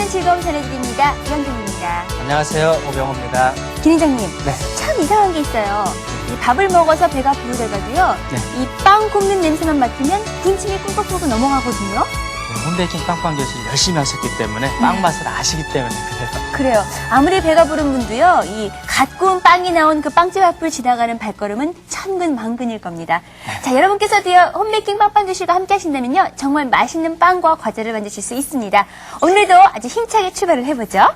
만나는 즐거움 전해드립니다. 이현경입니다. 안녕하세요. 오병호입니다. 김 회장님, 네. 참 이상한 게 있어요. 이 밥을 먹어서 배가 부르다가도요. 네. 이 빵 굽는 냄새만 맡으면 군침이 꿀꺽꿀꺽 넘어가거든요. 네, 홈베이킹 빵빵 교실 열심히 하셨기 때문에 빵 맛을 아시기 때문에 그래요. 그래요. 아무리 배가 부른 분도요. 이 갓 구운 빵이 나온 그 빵집 앞을 지나가는 발걸음은 천근만근일 겁니다. 자, 여러분께서도요. 홈베이킹 빵빵 교실과 함께 하신다면요. 정말 맛있는 빵과 과자를 만드실 수 있습니다. 오늘도 아주 힘차게 출발을 해보죠.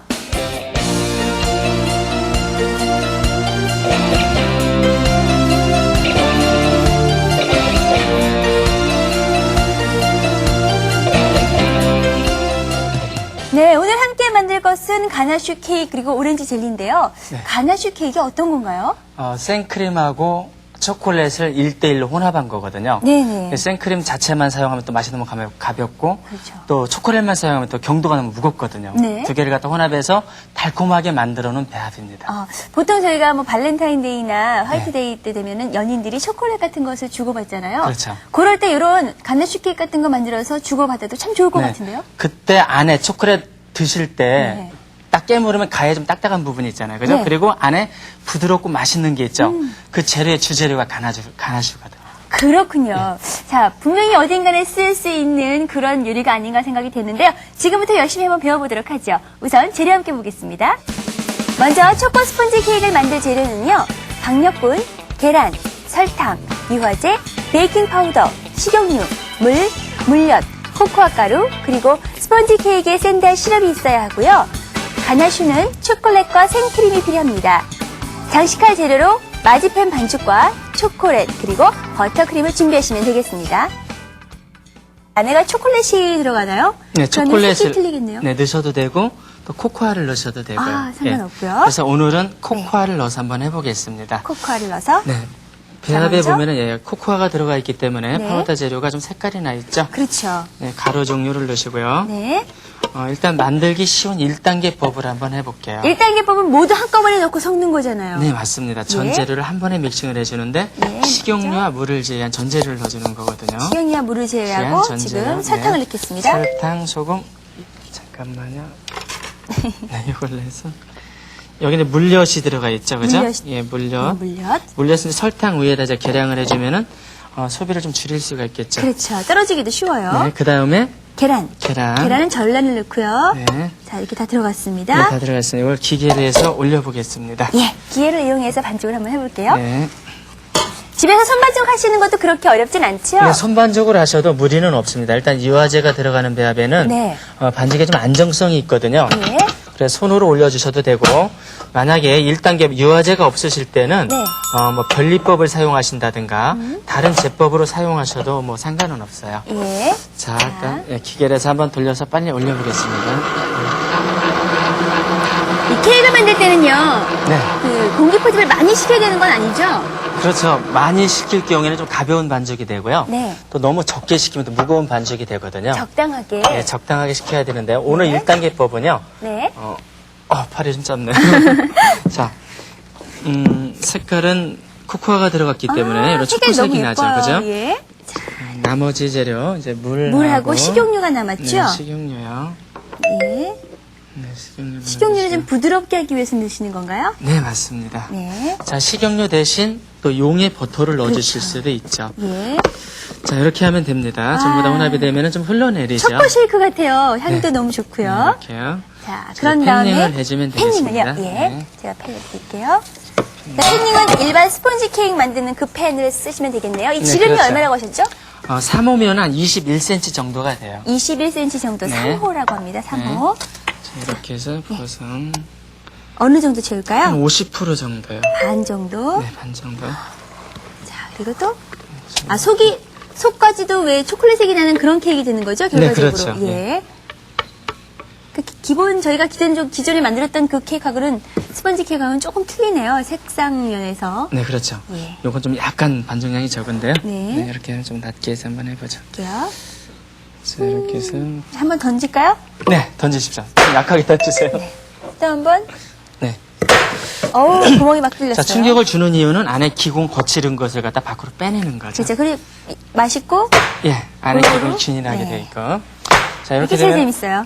네, 오늘 함께 만들 것은 가나슈 케이크 그리고 오렌지 젤리인데요. 네. 가나슈 케이크 어떤 건가요? 생크림하고 초콜릿을 1대1로 혼합한 거거든요. 네네. 생크림 자체만 사용하면 또 맛이 너무 가볍고 그렇죠. 또 초콜릿만 사용하면 또 경도가 너무 무겁거든요. 네. 두 개를 갖다 혼합해서 달콤하게 만들어 놓은 배합입니다. 보통 저희가 뭐 발렌타인데이나 화이트데이 때 되면은 연인들이 초콜릿 같은 것을 주고받잖아요. 그렇죠. 그럴 때 이런 가나슈 케이크 같은 거 만들어서 주고받아도 참 좋을 것 같은데요? 그때 안에 초콜릿 드실 때 네. 딱 깨물으면 가에 좀 딱딱한 부분이 있잖아요. 그죠? 네. 그리고 안에 부드럽고 맛있는 게 있죠. 그 재료의 주재료가 가나슈거든요. 그렇군요. 자, 분명히 어딘가에 쓸 수 있는 그런 요리가 아닌가 생각이 되는데요. 지금부터 열심히 한번 배워보도록 하죠. 우선 재료 함께 보겠습니다. 먼저 초코 스펀지 케이크를 만들 재료는요. 박력분, 계란, 설탕, 유화제, 베이킹 파우더, 식용유, 물, 물엿, 코코아 가루, 그리고 스펀지 케이크에 샌드할 시럽이 있어야 하고요. 가나슈는 초콜릿과 생크림이 필요합니다. 장식할 재료로 마지펜 반죽과 초콜릿 그리고 버터크림을 준비하시면 되겠습니다. 안에가 초콜릿이 들어가나요? 네, 그러면 초콜릿을 색이 틀리겠네요. 네, 넣으셔도 되고 또 코코아를 넣으셔도 되고요. 상관없고요. 그래서 오늘은 코코아를 넣어서 한번 해보겠습니다. 코코아를 넣어서 네. 배합에 먼저? 보면은 코코아가 들어가 있기 때문에 네. 파우더 재료가 좀 색깔이 나 있죠. 그렇죠. 네, 가루 종류를 넣으시고요. 네. 일단 만들기 쉬운 1단계 법을 한번 해볼게요. 1단계법은 모두 한꺼번에 넣고 섞는 거잖아요. 네, 맞습니다. 전 예. 재료를 한 번에 믹싱을 해주는데 네, 식용유와 물을 제외한 전 재료를 넣어주는 거거든요. 식용유와 물을 제외하고 전 지금 재료. 설탕을 네. 넣겠습니다. 설탕, 소금. 잠깐만요. 네, 이걸로 해서 여기는 물엿이 들어가 있죠, 그죠? 물엿. 예, 물엿. 네, 물엿. 물엿은 설탕 위에다 이제 계량을 해주면은 소비를 좀 줄일 수가 있겠죠. 그렇죠. 떨어지기도 쉬워요. 네, 그 다음에 계란. 계란은 전란을 넣고요. 네. 자, 이렇게 다 들어갔습니다. 네, 다 들어갔습니다. 이걸 기계로 해서 올려보겠습니다. 예, 기회를 이용해서 반죽을 한번 해볼게요. 네. 집에서 손반죽 하시는 것도 그렇게 어렵진 않죠? 네, 손반죽을 하셔도 무리는 없습니다. 일단 유화제가 들어가는 배합에는 네. 반죽에 좀 안정성이 있거든요. 예. 그래서 손으로 올려주셔도 되고 만약에 1단계 유화제가 없으실 때는 네. 뭐 변리법을 사용하신다든가 다른 제법으로 사용하셔도 뭐 상관은 없어요. 예. 자, 일단 기계를 해서 한번 돌려서 빨리 올려보겠습니다. 이 케이크를 만들 때는요, 네. 그 공기 포집을 많이 시켜야 되는 건 아니죠? 그렇죠. 많이 식힐 경우에는 좀 가벼운 반죽이 되고요. 네. 또 너무 적게 식히면 또 무거운 반죽이 되거든요. 적당하게. 네, 적당하게 식혀야 되는데 오늘 네. 1단계 법은요. 네. 팔이 좀 짧네. 자, 색깔은 코코아가 들어갔기 때문에 이런 색깔이 초코색이 너무 나죠, 예뻐요. 그죠? 예. 나머지 재료 이제 물하고 식용유가 남았죠? 네, 식용유요. 예. 네, 식용유. 식용유를 좀 부드럽게 하기 위해서 넣으시는 건가요? 네, 맞습니다. 네. 자, 식용유 대신 또 용의 버터를 넣어주실 그렇죠. 수도 있죠. 예. 자, 이렇게 하면 됩니다. 전부 다 혼합이 되면은 좀 흘러내리죠. 초코 쉐이크 같아요. 향도 네. 너무 좋고요. 이렇게요. 자, 이제 그런 다음에 팬닝을 해주면 되겠습니다. 팬닝을요. 예. 네. 제가 팬을 드릴게요. 자, 팬닝은 일반 스폰지 케이크 만드는 그 팬을 쓰시면 되겠네요. 이 네, 지름이 그렇죠. 얼마라고 하셨죠? 3호면 한 21cm 정도가 돼요. 21cm 정도, 네. 3호라고 합니다. 3호. 자, 이렇게 해서 버선 어느 정도 한 채울까요? 50% 정도요. 반 정도. 네, 반 정도. 자, 그리고 또, 속까지도 왜 초콜릿색이 나는 그런 케이크 되는 거죠? 결과적으로. 네, 그렇죠. 예. 네. 그 기본 저희가 기존에 만들었던 그 케이크하고는 스펀지 케이크하고는 조금 틀리네요. 색상 면에서. 네, 그렇죠. 예. 요건 좀 약간 반죽량이 적은데요. 네. 이렇게 좀 낮게 해서 한번 해보죠. 볼게요. 자, 이렇게 해서. 한번 던질까요? 네, 던지십시오. 좀 약하게 던지세요. 또 한번. 네. 어우, 구멍이 막 뚫렸어요. 자, 충격을 주는 이유는 안에 기공 거칠은 것을 갖다 밖으로 빼내는 거죠. 그렇죠. 그리고 맛있고 예, 안에 골고루? 기공이 균일하게 네. 돼 있고. 자, 이렇게 이게 제일 되면 재밌어요.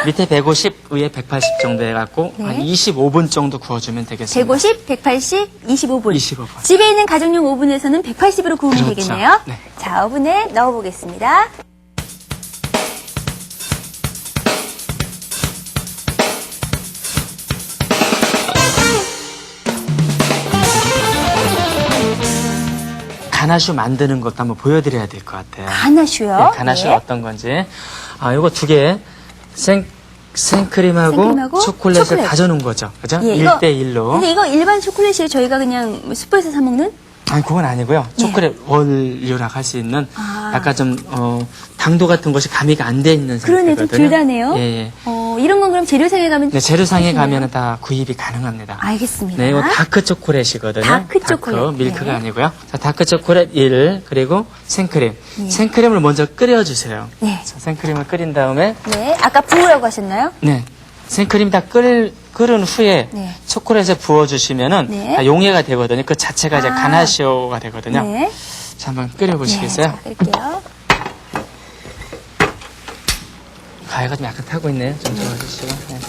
밑에 150, 위에 180 정도 해갖고 네. 한 25분 정도 구워주면 되겠습니다. 150, 180, 25분. 25분. 집에 있는 가정용 오븐에서는 180으로 구우면 그렇죠. 되겠네요. 네. 자, 오븐에 넣어보겠습니다. 가나슈 만드는 것도 한번 보여드려야 될 것 같아요. 가나슈요? 네, 가나슈가 네. 어떤 건지. 요거 두 개. 생크림하고 생크림하고 초콜릿을 초콜릿. 다져놓은 거죠. 그죠? 예, 1대1로. 근데 이거 일반 초콜릿이에요? 저희가 그냥 슈퍼에서 사먹는? 아니, 그건 아니고요. 네. 초콜릿 원료라고 할 수 있는 아. 약간 좀, 당도 같은 것이 가미가 안 돼 있는 그러네, 상태거든요. 좀 덜다네요. 예, 예. 이런 건 그럼 재료상에 가면 네, 재료상에 하시나요? 가면은 다 구입이 가능합니다. 알겠습니다. 네, 이거 다크 초콜릿이거든요. 다크 초콜릿. 밀크가 네. 아니고요. 자, 다크 초콜릿 1, 그리고 생크림. 네. 생크림을 먼저 끓여주세요. 네. 자, 생크림을 끓인 다음에, 네, 아까 부으라고 하셨나요? 네. 생크림 다 끓은 후에 네. 초콜릿에 부어주시면은 네. 다 용해가 되거든요. 그 자체가 이제 아. 가나시오가 되거든요. 네. 자, 한번 끓여보시겠어요? 네, 자, 끓일게요. 가해가 좀 약간 타고 있네요. 좀 저어주시고. 네.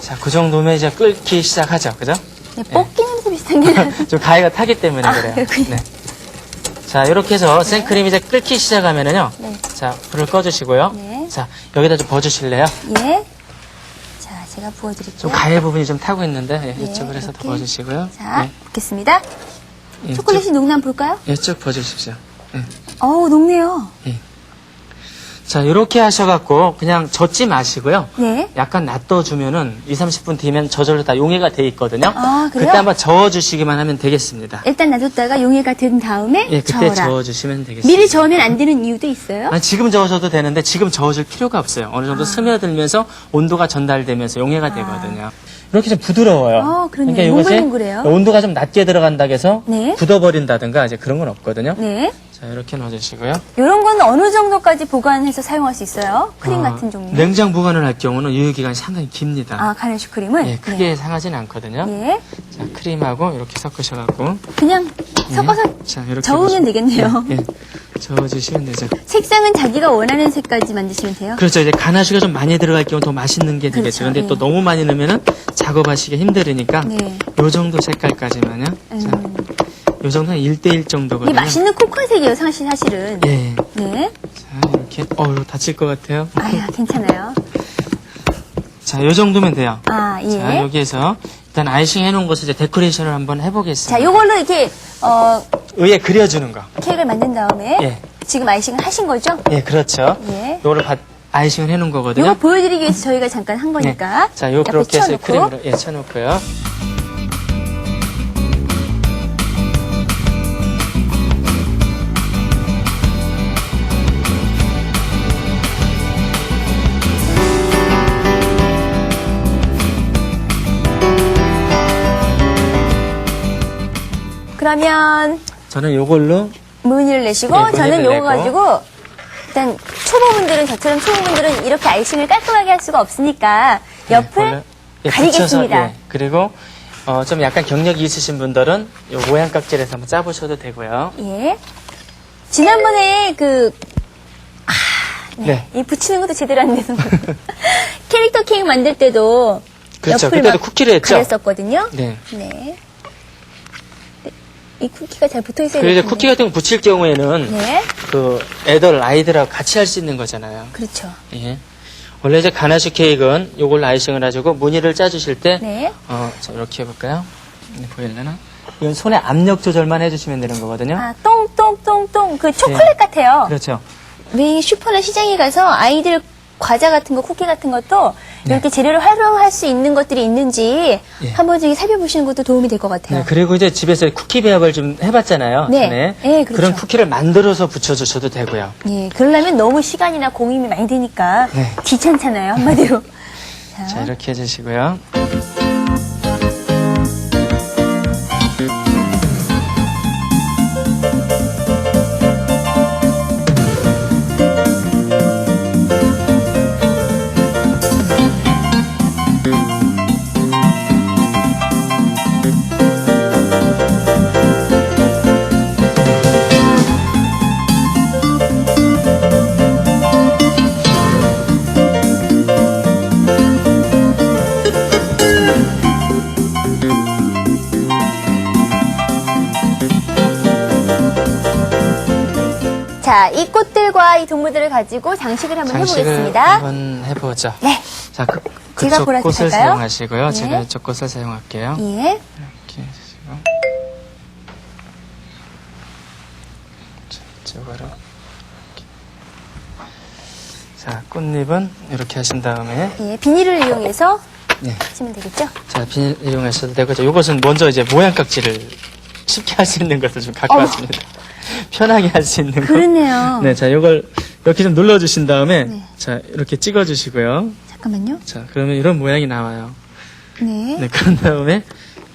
자, 그 정도면 이제 끓기 시작하죠. 그죠? 네, 볶기 냄새 비슷한 게 나요. 좀 가해가 타기 때문에 그래요. 그렇군요. 네. 자, 이렇게 해서 생크림이 이제 끓기 시작하면은요. 네. 자, 불을 꺼주시고요. 네. 자, 여기다 좀 부어주실래요? 예. 자, 제가 부어드릴게요. 좀 가해 부분이 좀 타고 있는데, 예, 네, 이쪽으로 해서 더 이렇게. 부어주시고요. 자, 붓겠습니다. 예, 초콜릿이 녹나 한번 볼까요? 예, 쭉 부어주십시오. 예. 어우, 녹네요. 자, 이렇게 하셔갖고 그냥 젓지 마시고요. 네. 약간 놔둬주면은 2, 30분 뒤면 저절로 다 용해가 돼 있거든요. 아, 그래요? 그때 한번 저어주시기만 하면 되겠습니다. 일단 놔뒀다가 용해가 든 다음에 예, 그때 저어라. 저어주시면 되겠습니다. 미리 저으면 안 되는 이유도 있어요? 아니, 지금 저어줘도 되는데 지금 저어줄 필요가 없어요. 어느 정도 스며들면서 온도가 전달되면서 용해가 되거든요. 이렇게 좀 부드러워요. 그러네요. 이것이 몽글몽글해요. 온도가 좀 낮게 들어간다고 해서 네. 굳어버린다든가 이제 그런 건 없거든요. 네. 자, 이렇게 넣어주시고요. 이런 건 어느 정도까지 보관해서 사용할 수 있어요? 크림 같은 종류? 냉장 보관을 할 경우는 유효기간이 상당히 깁니다. 아, 가나슈 크림을? 예, 크게 상하진 않거든요. 예. 자, 크림하고 이렇게 섞으셔갖고. 그냥 섞어서 자, 이렇게 저으면 되겠네요. 예, 저어주시면 되죠. 색상은 자기가 원하는 색까지 만드시면 돼요. 그렇죠. 이제 가나슈가 좀 많이 들어갈 경우 더 맛있는 게 되겠죠. 그렇죠. 근데 예. 또 너무 많이 넣으면은 작업하시기 힘들으니까. 네. 요 정도 색깔까지만요. 자, 요 정도는 1대1 이게 정도거든요. 맛있는 코코색이에요, 사실은. 예. 네. 자, 이렇게. 이거 다칠 것 같아요. 아유, 괜찮아요. 자, 요 정도면 돼요. 아, 예. 자, 여기에서 일단 아이싱 해놓은 것을 이제 데코레이션을 한번 해보겠습니다. 자, 요걸로 이렇게, 위에 그려주는 거. 케이크를 만든 다음에. 예. 지금 아이싱을 하신 거죠? 예, 그렇죠. 예. 요거를 아이싱을 해놓은 거거든요. 이거 보여드리기 위해서 저희가 잠깐 한 거니까. 네. 자, 요 옆에 그렇게 해서 치워놓고. 크림으로 예, 쳐놓고요. 그러면 저는 요걸로 무늬를 내시고 네, 무늬를 저는 요거 내고. 가지고 일단 초보분들은 저처럼 초보분들은 이렇게 아이싱을 깔끔하게 할 수가 없으니까 옆을 예, 가리겠습니다. 붙여서, 예, 그리고 좀 약간 경력이 있으신 분들은 요 모양 깍지에서 한번 짜보셔도 되고요. 예. 지난번에 네. 이 붙이는 것도 제대로 안 돼서 캐릭터 케이크 만들 때도 그렇죠. 옆을 그때도 막 쿠키를 했죠. 가렸었거든요. 네. 네. 이 쿠키가 잘 붙어 있어야 그리고 이제 되는데. 쿠키 같은 거 붙일 경우에는 네. 그 아이들하고 같이 할 수 있는 거잖아요. 그렇죠. 예. 원래 이제 가나슈 케이크는 요걸 아이싱을 해주고 무늬를 짜주실 때, 네. 자, 이렇게 해볼까요? 네, 보일려나? 이건 손에 압력 조절만 해주시면 되는 거거든요. 아, 똥똥똥똥 그 초콜릿 같아요. 그렇죠. 왜 슈퍼나 시장에 가서 아이들 과자 같은 거, 쿠키 같은 것도 네. 이렇게 재료를 활용할 수 있는 것들이 있는지 예. 한번 저기 살펴보시는 것도 도움이 될 것 같아요. 네, 그리고 이제 집에서 쿠키 배합을 좀 해봤잖아요. 네. 전에. 네, 그렇죠. 그런 쿠키를 만들어서 붙여주셔도 되고요. 예, 그러려면 너무 시간이나 공임이 많이 드니까 네. 귀찮잖아요, 한마디로. 자, 이렇게 해주시고요. 꽃들과 이 동물들을 가지고 장식을 한번 장식을 해보겠습니다. 한번 해보죠. 네. 자, 제가 그쪽 골라서 꽃을 갈까요? 사용하시고요. 네. 제가 이쪽 꽃을 사용할게요. 예. 이렇게 해주시고. 자, 이쪽으로. 이렇게. 자, 꽃잎은 이렇게 하신 다음에. 예. 비닐을 이용해서 네. 하시면 되겠죠? 자, 비닐 이용하셔도 되고, 이것은 먼저 이제 모양 깍지를 쉽게 할 수 있는 것을 좀 갖고 왔습니다. 편하게 할 수 있는 거. 그렇네요. 네, 자, 이걸 이렇게 좀 눌러주신 다음에, 네. 자, 이렇게 찍어주시고요. 잠깐만요. 자, 그러면 이런 모양이 나와요. 네. 네, 그런 다음에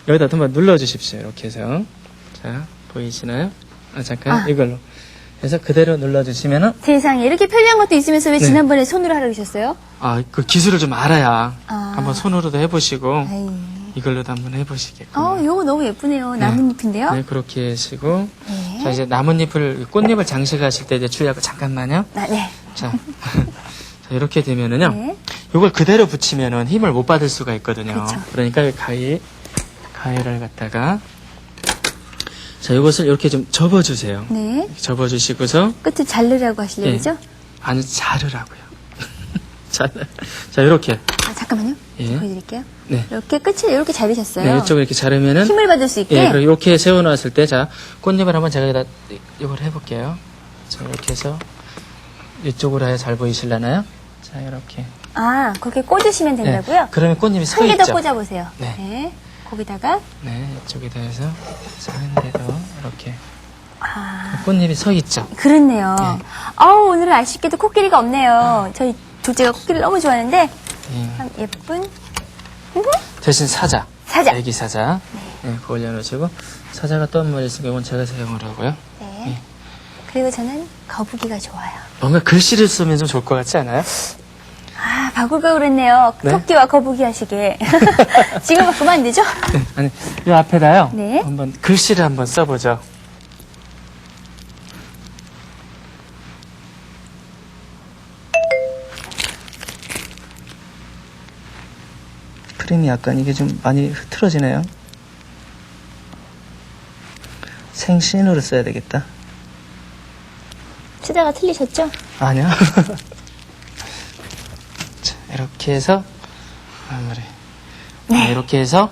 여기다 한번 눌러주십시오. 이렇게 해서. 자, 보이시나요? 잠깐, 이걸로. 그래서 그대로 눌러주시면은, 세상에 이렇게 편리한 것도 있으면서 왜 네. 지난번에 손으로 하라고 그러셨어요? 그 기술을 좀 알아야 아. 한번 손으로도 해보시고, 아이. 이걸로도 한번 해보시게끔. 요거 너무 예쁘네요. 나뭇잎인데요. 네, 그렇게 하시고. 네. 자, 이제 나뭇잎을, 꽃잎을 장식하실 때 이제 주의하고 잠깐만요. 네. 자, 자, 이렇게 되면은요. 네. 이걸 그대로 붙이면은 힘을 못 받을 수가 있거든요. 그렇죠. 그러니까 이 가위를 갖다가. 자, 이것을 이렇게 좀 접어주세요. 네. 이렇게 접어주시고서. 끝을 자르라고 하시려죠? 아니, 자르라고요. 자, 이렇게. 잠깐만요. 예. 보여드릴게요. 네. 이렇게 끝을 이렇게 자르셨어요. 네, 이쪽을 이렇게 자르면은. 힘을 받을 수 있게. 예, 그리고 이렇게 세워놨을 때, 자, 꽃잎을 한번 제가 여기다, 이걸 해볼게요. 자, 이렇게 해서, 이쪽으로 해야 잘 보이실라나요? 자, 이렇게. 그렇게 꽂으시면 된다고요? 네, 그러면 꽃잎이 서 한 개 있죠. 더 꽂아보세요. 네. 거기다가. 네, 이쪽에다 해서, 자, 한 개 더, 이렇게. 꽃잎이 서 있죠. 그렇네요. 네. 오늘은 아쉽게도 코끼리가 없네요. 저희 둘째가 코끼리를 너무 좋아하는데, 예. 참 예쁜. 대신 사자. 사자. 애기 사자. 네, 그거 올려놓으시고, 사자가 또 한 마리 있으면 이건 제가 사용을 하고요. 네. 그리고 저는 거북이가 좋아요. 뭔가 글씨를 쓰면 좀 좋을 것 같지 않아요? 바꿀까 그랬네요. 네? 토끼와 거북이 하시게. 지금 바꾸면 안 되죠? 네, 아니, 이 앞에다요. 네. 한번 글씨를 한번 써보죠. 프레임이 약간 이게 좀 많이 흐트러지네요. 생신으로 써야 되겠다. 쓰다가 틀리셨죠? 아니야. 자, 이렇게 해서 마무리. 네, 이렇게 해서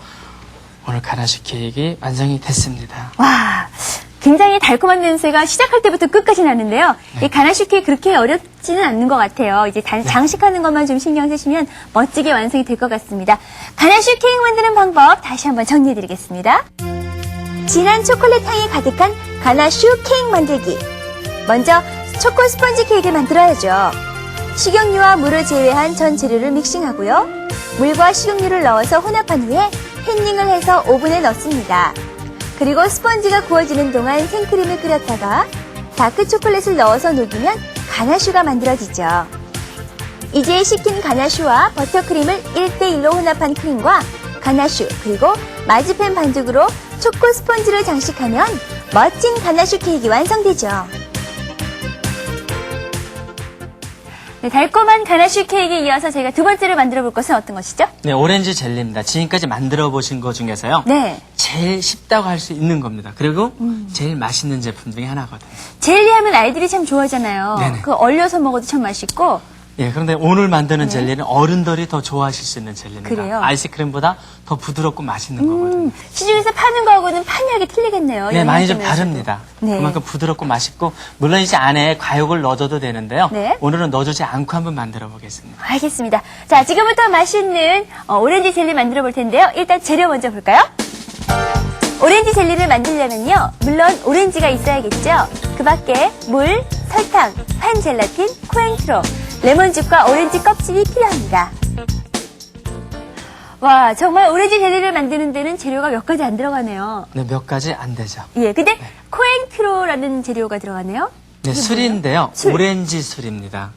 오늘 가나슈 케이크 완성이 됐습니다. 와, 굉장히 달콤한 냄새가 시작할 때부터 끝까지 나는데요. 이 가나슈 케이크 그렇게 어렵지는 않는 것 같아요. 이제 장식하는 것만 좀 신경 쓰시면 멋지게 완성이 될 것 같습니다. 가나슈 케이크 만드는 방법 다시 한번 정리해드리겠습니다. 진한 초콜릿 향이 가득한 가나슈 케이크 만들기. 먼저 초코 스펀지 케이크를 만들어야죠. 식용유와 물을 제외한 전 재료를 믹싱하고요. 물과 식용유를 넣어서 혼합한 후에 팬닝을 해서 오븐에 넣습니다. 그리고 스펀지가 구워지는 동안 생크림을 끓였다가 다크 초콜릿을 넣어서 녹이면 가나슈가 만들어지죠. 이제 식힌 가나슈와 버터크림을 1대1로 혼합한 크림과 가나슈 그리고 마지펜 반죽으로 초코 스펀지를 장식하면 멋진 가나슈 케이크 완성되죠. 네, 달콤한 가나슈 케이크에 이어서 저희가 두 번째로 만들어 볼 것은 어떤 것이죠? 네, 오렌지 젤리입니다. 지금까지 만들어 보신 것 중에서요. 네. 제일 쉽다고 할 수 있는 겁니다. 그리고 제일 맛있는 제품 중에 하나거든요. 젤리 하면 아이들이 참 좋아하잖아요. 네네. 그거 얼려서 먹어도 참 맛있고. 예, 그런데 오늘 만드는 젤리는 어른들이 더 좋아하실 수 있는 젤리입니다. 그래요? 아이스크림보다 더 부드럽고 맛있는 거거든요. 시중에서 파는 거하고는 판이하게 틀리겠네요. 네, 많이 좀 영양점에서도. 다릅니다. 네. 그만큼 부드럽고 맛있고, 물론 이제 안에 과육을 넣어줘도 되는데요. 네. 오늘은 넣어주지 않고 한번 만들어 보겠습니다. 알겠습니다. 자, 지금부터 맛있는 오렌지 jel리 만들어 볼 텐데요. 일단 재료 먼저 볼까요? 오렌지 젤리를 만들려면요. 물론 오렌지가 있어야겠죠. 그 밖에 물, 설탕, 판 젤라틴, 코엔트로, 레몬즙과 오렌지 껍질이 필요합니다. 와, 정말 오렌지 젤리를 만드는 데는 재료가 몇 가지 안 들어가네요. 네, 몇 가지 안 되죠. 예, 근데 코엔트로라는 재료가 들어가네요. 네, 이게 술인데요. 술. 오렌지 술입니다.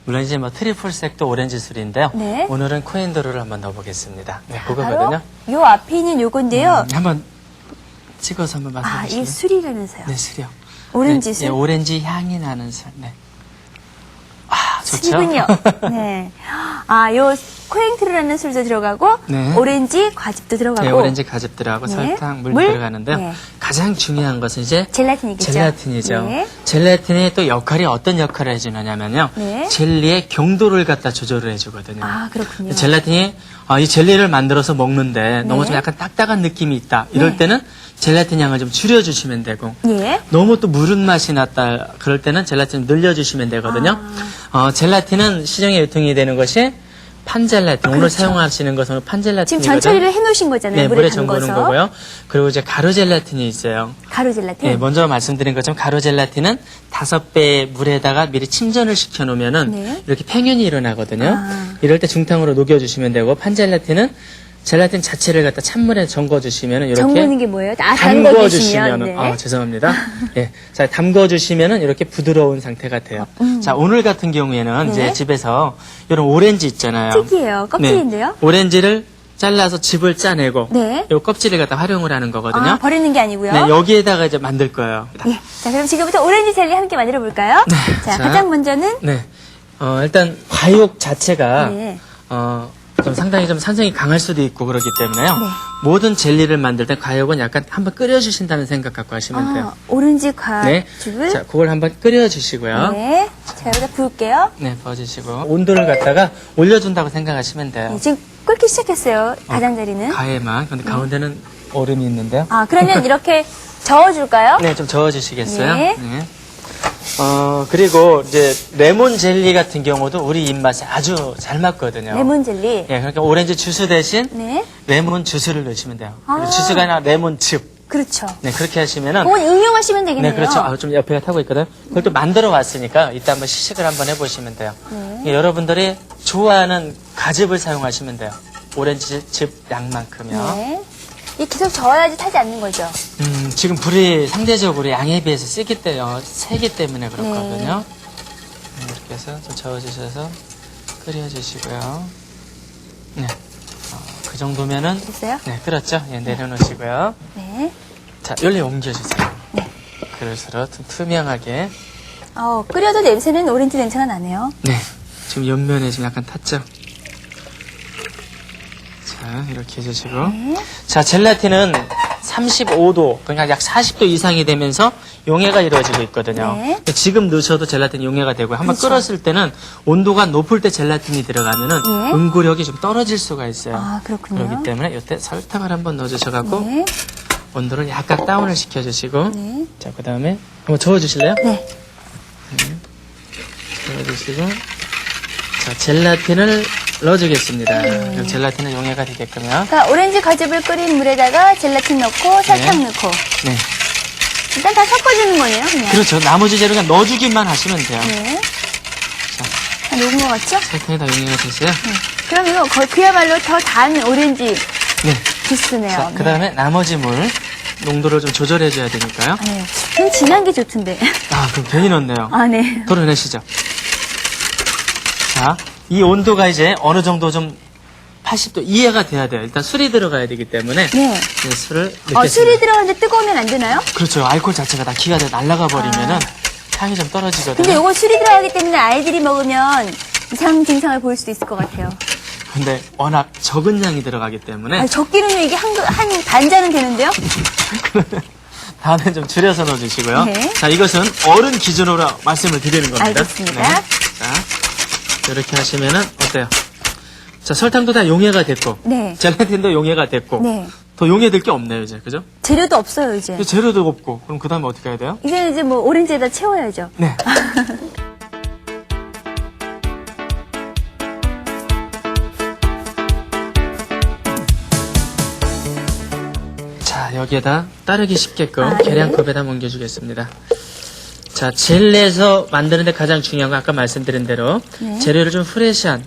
물론 이제 뭐 트리플색도 오렌지 술인데요. 네. 오늘은 코엔드로를 한번 넣어보겠습니다. 네, 바로 그거거든요. 요 앞에 있는 요건데요. 한번 찍어서 한번 말씀해 아, 주시면. 이게 술이라면서요. 네, 술이요. 오렌지 네, 술. 네, 오렌지 향이 나는 술. 네. 아, 좋죠? 술이군요. 네. 요 코행트르라는 술도 들어가고 네. 오렌지 과즙도 들어가고 네, 오렌지 가즙 들어가고 네. 설탕, 물 물? 들어가는데요. 네. 가장 중요한 것은 이제 젤라틴이겠죠. 젤라틴이죠. 네. 젤라틴의 또 역할이 어떤 역할을 해주느냐면요. 네. 젤리의 경도를 갖다 조절을 해주거든요. 아, 그렇군요. 젤라틴이 이 젤리를 만들어서 먹는데 너무 좀 약간 딱딱한 느낌이 있다. 이럴 네. 때는 젤라틴 양을 좀 줄여주시면 되고 예. 너무 또 무른 맛이 났다. 그럴 때는 젤라틴을 늘려주시면 되거든요. 젤라틴은 시중에 유통이 되는 것이 판젤라틴. 오늘 그렇죠. 사용하시는 것은 지금 판젤라틴이거든요. 전처리를 해놓으신 거잖아요. 네, 물에 물에 잠그는 담궈서. 거고요. 그리고 이제 가루 젤라틴이 있어요. 가루 젤라틴. 네, 먼저 말씀드린 것처럼 가루 젤라틴은 5배 물에다가 미리 침전을 시켜 놓으면은 네. 이렇게 팽윤이 일어나거든요. 아. 이럴 때 중탕으로 녹여주시면 되고 판젤라틴은 젤라틴 자체를 갖다 찬물에 잠궈주시면 이렇게 담그는 게 뭐예요? 아, 담궈주시면 담궈주시면. 네. 죄송합니다. 예, 자 담궈주시면은 이렇게 부드러운 상태가 돼요. 자 오늘 같은 경우에는 네. 이제 집에서 이런 오렌지 있잖아요. 특이해요. 껍질인데요. 네, 오렌지를 잘라서 즙을 짜내고 네. 이 껍질을 갖다 활용을 하는 거거든요. 아, 버리는 게 아니고요. 네, 여기에다가 이제 만들 거예요. 예. 자, 그럼 지금부터 오렌지 젤리 함께 만들어 볼까요? 네. 자, 자. 가장 먼저는 네, 일단 과육 자체가 네. 좀 상당히 좀 산성이 강할 수도 있고 그렇기 때문에요. 네. 모든 젤리를 만들 때 과육은 약간 한번 끓여주신다는 생각 갖고 하시면 돼요. 오렌지 네, 과즙을 자 그걸 한번 끓여주시고요. 네. 자, 여기다 부을게요. 네, 부어주시고 온도를 갖다가 올려준다고 생각하시면 돼요. 네, 지금 끓기 시작했어요. 가장자리는. 가에만. 근데 가운데는 얼음이 있는데요. 아, 그러면 이렇게 저어줄까요? 네, 좀 저어주시겠어요? 네. 그리고 이제 레몬 젤리 같은 경우도 우리 입맛에 아주 잘 맞거든요. 레몬 젤리. 예, 그러니까 오렌지 주스 대신 네. 레몬 주스를 넣으시면 돼요. 아. 주스가 아니라 레몬 즙. 그렇죠. 네, 그렇게 하시면은. 그건 응용하시면 되겠네요. 네, 그렇죠. 좀 옆에가 타고 있거든요. 그걸 또 만들어 왔으니까 이따 한번 시식을 한번 해보시면 돼요. 네. 예, 여러분들이 좋아하는 가즙을 사용하시면 돼요. 오렌지 즙 양만큼요. 네. 이 계속 저어야지 타지 않는 거죠. 지금 불이 상대적으로 양에 비해서 세기 때문에 그렇거든요. 네. 이렇게 해서 좀 저어주셔서 끓여주시고요. 네. 그 정도면은. 됐어요? 네, 끓었죠? 예, 내려놓으시고요. 네. 자, 열리 옮겨주세요. 네. 그릇으로 좀 투명하게. 끓여도 냄새는 오렌지 냄새가 나네요. 네. 지금 옆면에 지금 약간 탔죠? 자, 이렇게 해주시고. 네. 자, 젤라틴은 35도, 그러니까 약 40도 이상이 되면서 용해가 이루어지고 있거든요. 네. 지금 넣으셔도 젤라틴 용해가 되고요. 한번 그렇죠. 끓었을 때는 온도가 높을 때 젤라틴이 들어가면은 네. 응고력이 좀 떨어질 수가 있어요. 아, 그렇군요. 그렇기 때문에 이때 설탕을 한번 넣어주셔갖고 네. 온도를 약간 다운을 시켜주시고. 네. 자, 그 다음에 한번 저어주실래요? 네. 넣어주시고. 자, 젤라틴을 넣어주겠습니다. 네. 그럼 젤라틴은 용해가 되게끔요. 그러니까 오렌지 과즙을 끓인 물에다가 젤라틴 넣고 설탕 네. 넣고 네. 일단 다 섞어주는 거네요, 그냥. 그렇죠. 나머지 재료 그냥 넣어주기만 하시면 돼요. 네. 다 녹은 것 같죠? 설탕이 다 용해가 됐어요. 네. 그럼 이거 그야말로 더 단 오렌지 네. 주스네요. 자, 그 다음에 나머지 물 농도를 좀 조절해줘야 되니까요. 네. 좀 진한 게 좋던데. 그럼 괜히 넣었네요. 아, 네. 덜어내시죠. 자, 이 온도가 이제 어느 정도 좀 80도 이해가 돼야 돼요. 일단 술이 들어가야 되기 때문에 네. 술을 넣겠습니다. 술이 들어가는데 뜨거우면 안 되나요? 그렇죠. 알코올 자체가 다 기가 돼 날아가 버리면은 향이 좀 떨어지거든요. 근데 이거 술이 들어가기 때문에 아이들이 먹으면 이상 증상을 보일 수도 있을 것 같아요. 근데 워낙 적은 양이 들어가기 때문에 적기는요, 이게 한 반잔은 되는데요? 다음에 좀 줄여서 넣어주시고요. 네. 자, 이것은 어른 기준으로 말씀을 드리는 겁니다. 알겠습니다. 자, 이렇게 하시면은 어때요? 자, 설탕도 다 용해가 됐고, 네. 젤라틴도 용해가 됐고, 네. 더 용해될 게 없네요, 이제. 그죠? 재료도 없어요, 이제. 재료도 없고, 그럼 그 다음에 어떻게 해야 돼요? 이제 뭐 오렌지에다 채워야죠. 네. 자, 여기에다 따르기 쉽게끔 네. 계량컵에다 옮겨주겠습니다. 자, 젤리에서 만드는데 가장 중요한 건 아까 말씀드린 대로 네. 재료를 좀 프레시한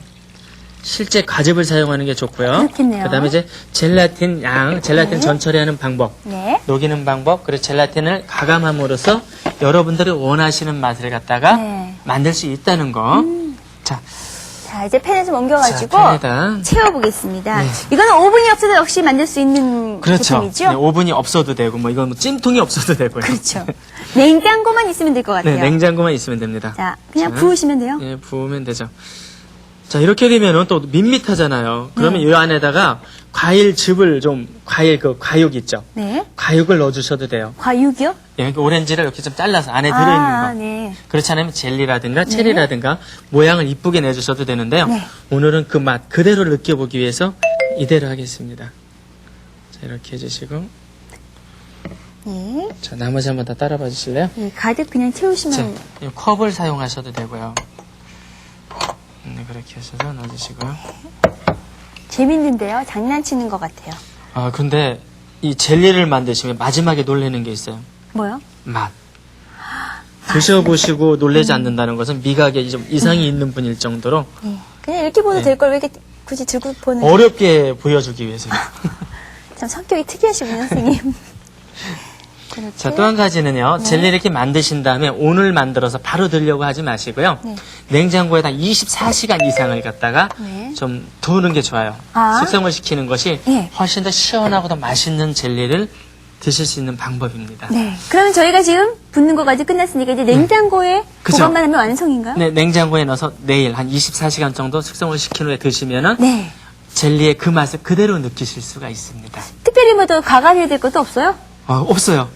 실제 과즙을 사용하는 게 좋고요. 그렇겠네요. 그다음에 이제 젤라틴 네. 전 처리하는 방법, 네. 녹이는 방법, 그리고 젤라틴을 가감함으로써 여러분들이 원하시는 맛을 갖다가 네. 만들 수 있다는 거. 자, 자, 이제 팬에 좀 옮겨가지고 자, 팬에다. 채워보겠습니다. 네. 이거는 오븐이 없어도 역시 만들 수 있는 그렇죠. 제품이죠? 네, 오븐이 없어도 되고, 뭐 이건 뭐 찜통이 없어도 되고요. 그렇죠. 냉장고만 있으면 될 것 같아요. 네, 냉장고만 있으면 됩니다. 자, 그냥 자, 부으시면 돼요. 예, 부으면 되죠. 자, 이렇게 되면은 또 밋밋하잖아요. 그러면 이 안에다가 과일즙을 과육 있죠? 네. 과육을 넣어주셔도 돼요. 과육이요? 예, 오렌지를 이렇게 좀 잘라서 안에 들어있는 거. 네. 그렇지 않으면 젤리라든가 체리라든가 모양을 이쁘게 내주셔도 되는데요. 네. 오늘은 그 맛 그대로 느껴보기 위해서 이대로 하겠습니다. 자, 이렇게 해주시고. 네. 자, 나머지 한번 더 따라봐 주실래요? 네, 가득 그냥 채우시면. 자, 이 컵을 사용하셔도 되고요. 네, 그렇게 하셔서 넣어주시고요. 재밌는데요? 장난치는 것 같아요. 아, 근데 이 젤리를 만드시면 마지막에 놀라는 게 있어요. 뭐요? 맛. 드셔보시고 놀라지 않는다는 것은 미각에 좀 이상이 있는 분일 정도로 네. 그냥 이렇게 보도 네. 될 걸 왜 이렇게 굳이 들고 보는. 어렵게 보여주기 위해서요. 참 성격이 특이하시군요, 선생님. 그렇죠. 자, 또 한 가지는요. 젤리 이렇게 만드신 다음에 오늘 만들어서 바로 드려고 하지 마시고요. 네. 냉장고에다 24시간 이상을 갖다가 네. 좀 두는 게 좋아요. 아. 숙성을 시키는 것이 네. 훨씬 더 시원하고 더 맛있는 젤리를 드실 수 있는 방법입니다. 네. 그러면 저희가 지금 붓는 거까지 끝났으니까 이제 냉장고에 그죠. 보관만 하면 완성인가요? 네, 냉장고에 넣어서 내일 한 24시간 정도 숙성을 시킨 후에 드시면은 네. 젤리의 그 맛을 그대로 느끼실 수가 있습니다. 특별히 뭐 더 가감해야 될 것도 없어요? 없어요.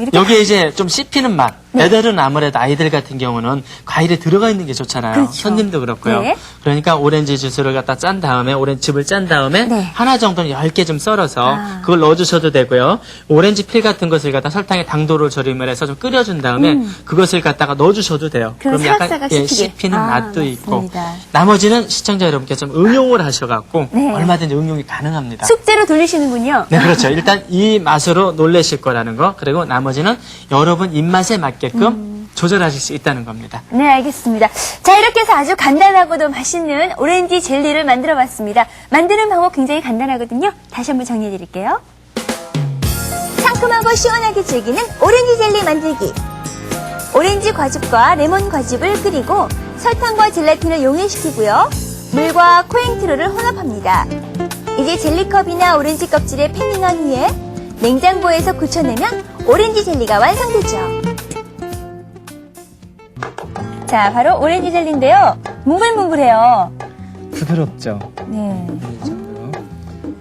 이렇게. 여기에 이제 좀 씹히는 맛. 네. 애들은 아무래도 아이들 같은 경우는 과일이 들어가 있는 게 좋잖아요. 그렇죠. 손님도 그렇고요. 네. 그러니까 오렌지 주스를 갖다 짠 다음에 오렌지즙을 짠 다음에 네. 하나 정도는 10개 좀 썰어서 아. 그걸 넣어주셔도 되고요. 오렌지 필 같은 것을 갖다 설탕에 당도를 절임을 해서 좀 끓여준 다음에 그것을 갖다가 넣어주셔도 돼요. 그럼 사각사각 씹히게. 씹히는 맛도 있고 맞습니다. 나머지는 시청자 여러분께 좀 응용을 하셔갖고 네. 얼마든지 응용이 가능합니다. 숙제로 돌리시는군요. 네, 그렇죠. 일단 이 맛으로 놀라실 거라는 거, 그리고 나머지는 여러분 입맛에 맞게끔 조절하실 수 있다는 겁니다. 네, 알겠습니다. 자, 이렇게 해서 아주 간단하고도 맛있는 오렌지 젤리를 만들어 봤습니다. 만드는 방법 굉장히 간단하거든요. 다시 한번 정리해 드릴게요. 상큼하고 시원하게 즐기는 오렌지 젤리 만들기. 오렌지 과즙과 레몬 과즙을 끓이고 설탕과 젤라틴을 용해시키고요. 물과 코행트롤을 혼합합니다. 이제 젤리컵이나 오렌지 껍질에 패닝한 후에 냉장고에서 굳혀내면 오렌지 젤리가 완성되죠. 자, 바로 오렌지 젤리인데요. 뭉글뭉글해요. 부드럽죠. 네. 이 정도로.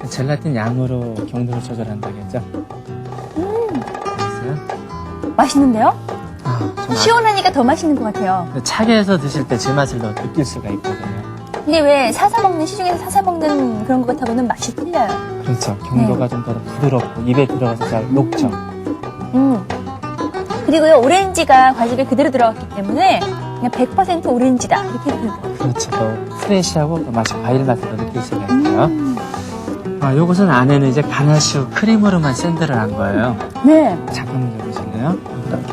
젤라틴 양으로 경도를 조절한다겠죠. 알겠어요? 맛있는데요? 정말 시원하니까 더 맛있는 것 같아요. 차게 해서 드실 때 제 맛을 더 느낄 수가 있거든요. 근데 왜 사서 먹는, 시중에서 사서 먹는 그런 것 같하고는 맛이 틀려요. 그렇죠. 경도가 좀 더 부드럽고 입에 들어가서 잘 녹죠. 그리고요, 오렌지가 과즙에 그대로 들어갔기 때문에 그냥 100% 오렌지다. 이렇게 해도 돼요. 그렇죠. 더 프레시하고 더 맛이 과일 맛을 더 느낄 수가 있고요. 요것은 안에는 이제 가나슈 크림으로만 샌드를 한 거예요. 네. 잠깐만 열어보실래요?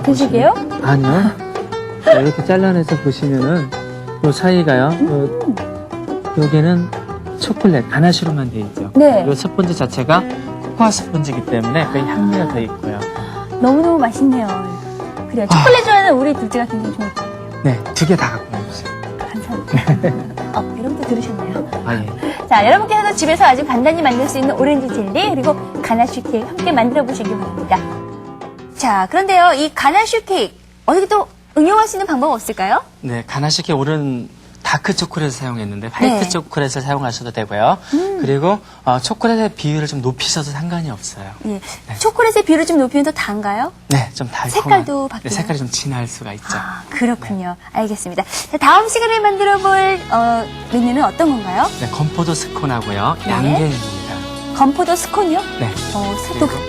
드시게요? 아니요. 자, 이렇게 잘라내서 보시면은 요 사이가요. 여기는 초콜릿 가나슈로만 돼 있죠. 네. 요 스펀지 자체가 코코아 스펀지이기 때문에 그 향미가 더 있고요. 너무너무 맛있네요. 그래요. 초콜릿 좋아하는 우리 둘째가 굉장히 좋을 것 같아요. 네, 2개 다 갖고 와주세요. 감사합니다. 여러분도 들으셨나요? 아, 예. 자, 여러분께서도 집에서 아주 간단히 만들 수 있는 오렌지 젤리 그리고 가나슈 케이크 함께 만들어 보시기 바랍니다. 자, 그런데요, 이 가나슈 케이크 어떻게 또 응용할 수 있는 방법 없을까요? 네, 가나슈케 오른 다크 초콜릿을 사용했는데 화이트 네. 초콜릿을 사용하셔도 되고요. 그리고 초콜릿의 비율을 좀 높이셔도 상관이 없어요. 예. 초콜릿의 비율을 좀 높이면 더 단가요? 네, 좀 달콤한. 색깔도 바뀌나요? 네, 색깔이 좀 진할 수가 있죠. 아, 그렇군요. 알겠습니다. 자, 다음 시간에 만들어 볼 메뉴는 어떤 건가요? 네, 건포도 스콘하고요. 네. 양갱입니다. 건포도 스콘이요? 네.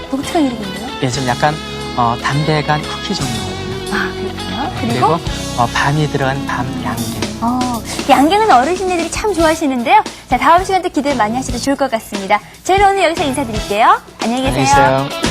독특한 이름인데요. 예, 좀 약간 담백한 쿠키 종류거든요. 아, 그렇군요. 그리고 밤이 들어간 밤 양갱. 양갱은 어르신들이 참 좋아하시는데요. 자, 다음 시간도 기대 많이 하셔도 좋을 것 같습니다. 저희는 오늘 여기서 인사드릴게요. 안녕히 계세요. 안녕히 계세요.